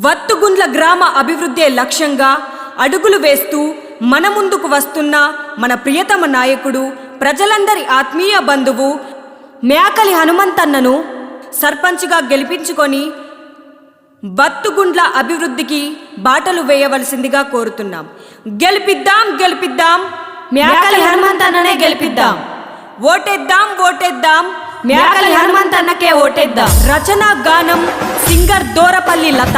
వత్తుగుండ్ల గ్రామ అభివృద్ధే లక్ష్యంగా అడుగులు వేస్తూ మన ముందుకు వస్తున్న మన ప్రియతమ నాయకుడు, ప్రజలందరి ఆత్మీయ బంధువు మేకలి హనుమంతన్నను సర్పంచ్గా గెలిపించుకొని వత్తుగుండ్ల అభివృద్ధికి బాటలు వేయవలసిందిగా కోరుతున్నాం. గెలిపిద్దాం గెలిపిద్దాం, మేకలి హనుమంతన్ననే గెలిపిద్దాం. ఓటేద్దాం ఓటేద్దాం, మేకలి హనుమంతన్నకే ఓటేద్దాం. రచన గానం సింగర్ దోరపల్లి లత.